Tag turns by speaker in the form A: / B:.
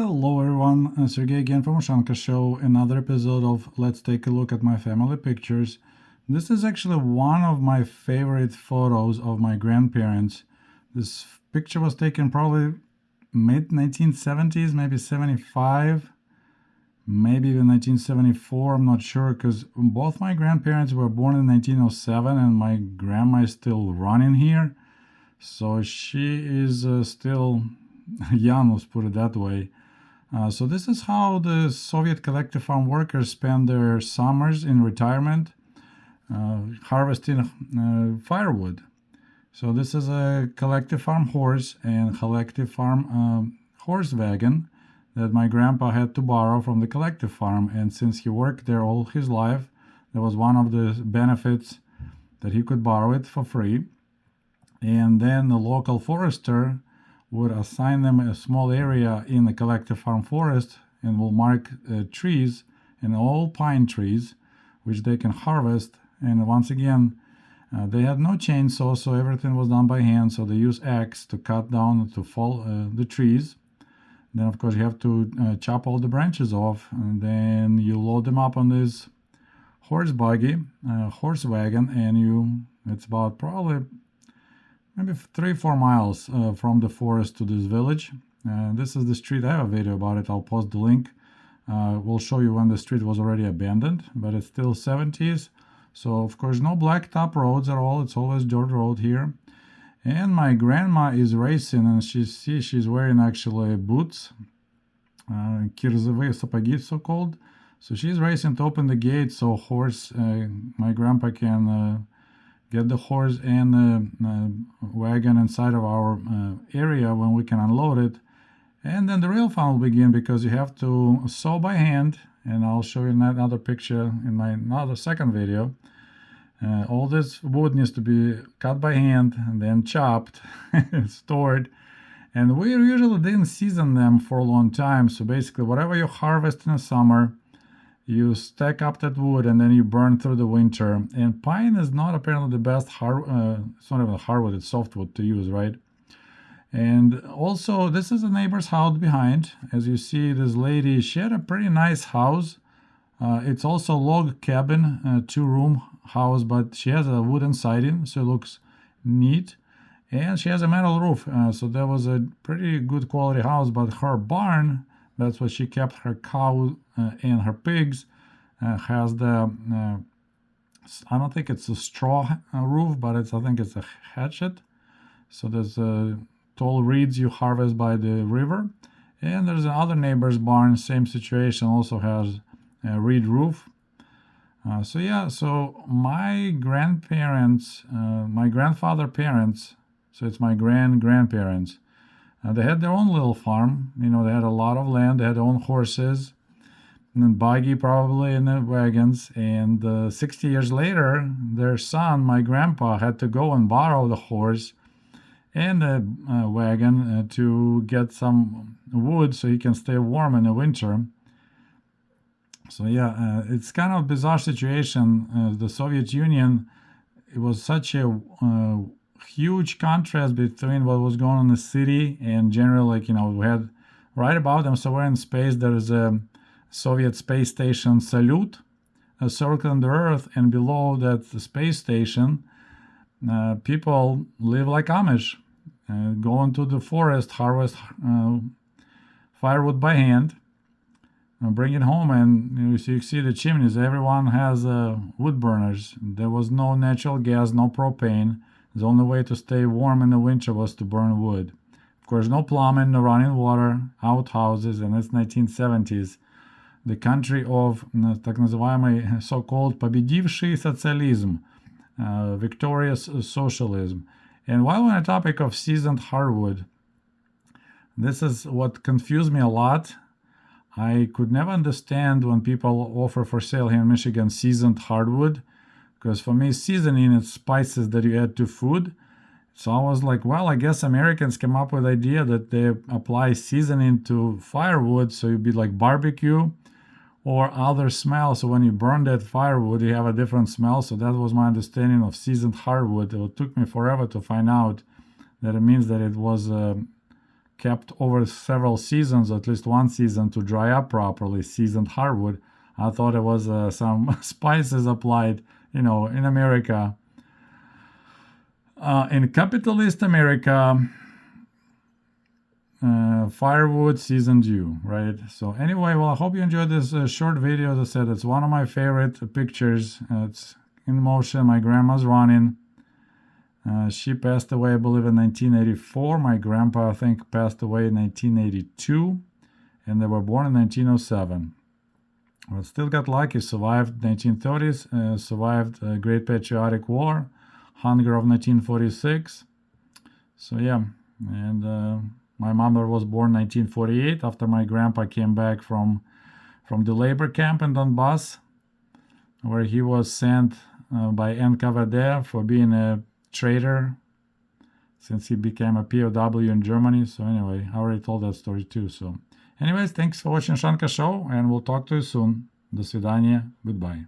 A: Hello everyone, Sergey again from Ushanka Show, another episode of Let's Take a Look at My Family Pictures. This is actually one of my favorite photos of my grandparents. This picture was taken probably mid-1970s, maybe 75, maybe even 1974, I'm not sure, because both my grandparents were born in 1907 and my grandma is still running here. So she is still young, let's put it that way. So this is how the Soviet collective farm workers spend their summers in retirement, harvesting firewood. So this is a collective farm horse and collective farm horse wagon that my grandpa had to borrow from the collective farm. And since he worked there all his life, that was one of the benefits that he could borrow it for free. And then the local forester would assign them a small area in the collective farm forest and will mark trees, and all pine trees, which they can harvest. And once again, they had no chainsaw, so everything was done by hand. So they use axe to cut down, to fall the trees. Then, of course, you have to chop all the branches off, and then you load them up on this horse buggy, horse wagon, and it's about probably maybe 3-4 miles from the forest to this village. This is the street. I have a video about it. I'll post the link. We'll show you when the street was already abandoned, but it's still 70s. So, of course, no blacktop roads at all. It's always dirt road here. And my grandma is racing, and she's wearing actually boots, kirzovые сапоги, so-called. So she's racing to open the gate so my grandpa can get the horse and the wagon inside of our area when we can unload it. And then the real fun will begin, because you have to saw by hand, and I'll show you another picture in my second video. All this wood needs to be cut by hand and then chopped, stored. And we usually didn't season them for a long time. So basically, whatever you harvest in the summer, you stack up that wood and then you burn through the winter. And pine is not apparently the best it's not even hardwood, it's softwood to use, right? And also, this is a neighbor's house behind. As you see, this lady, she had a pretty nice house. It's also a log cabin, 2-room house, but she has a wooden siding, so it looks neat. And she has a metal roof, so that was a pretty good quality house. But her barn, that's where she kept her cow and her pigs, has the, I don't think it's a straw roof, but I think it's a hatchet. So there's tall reeds you harvest by the river. And there's another neighbor's barn, same situation, also has a reed roof. So my grandparents, my grandfather parents, so it's my grandparents, they had their own little farm. They had a lot of land. They had their own horses, and then buggy probably, and the wagons. And 60 years later, their son, my grandpa, had to go and borrow the horse and the wagon to get some wood so he can stay warm in the winter. So it's kind of a bizarre situation. The Soviet Union, it was such a huge contrast between what was going on in the city and generally, we had right about them. So we're in space. There is a Soviet space station Salyut circling the Earth, and below that the space station, people live like Amish, go into the forest, harvest firewood by hand, bring it home, and you see the chimneys. Everyone has wood burners. There was no natural gas, no propane. The only way to stay warm in the winter was to burn wood. Of course, no plumbing, no running water, outhouses, and it's 1970s. The country of так называемый so-called победивший социализм, victorious socialism. And while we're on the topic of seasoned hardwood, this is what confused me a lot. I could never understand when people offer for sale here in Michigan seasoned hardwood, because for me, seasoning is spices that you add to food. So I was like, well, I guess Americans came up with the idea that they apply seasoning to firewood, so it'd be like barbecue or other smell. So when you burn that firewood, you have a different smell. So that was my understanding of seasoned hardwood. It took me forever to find out that it means that it was kept over several seasons, at least one season, to dry up properly, seasoned hardwood. I thought it was some spices applied, in America. In capitalist America, firewood seasoned yew, right? So anyway, well, I hope you enjoyed this short video. As I said, it's one of my favorite pictures. It's in motion. My grandma's running. She passed away, I believe, in 1984. My grandpa, I think, passed away in 1982, and they were born in 1907. But still got lucky, survived 1930s, survived the Great Patriotic War, hunger of 1946. So yeah, and my mother was born 1948 after my grandpa came back from the labor camp in Donbass, where he was sent by NKVD for being a traitor since he became a POW in Germany. So anyway, I already told that story too. So anyways, thanks for watching Ushanka Show, and we'll talk to you soon. До свидания. Goodbye.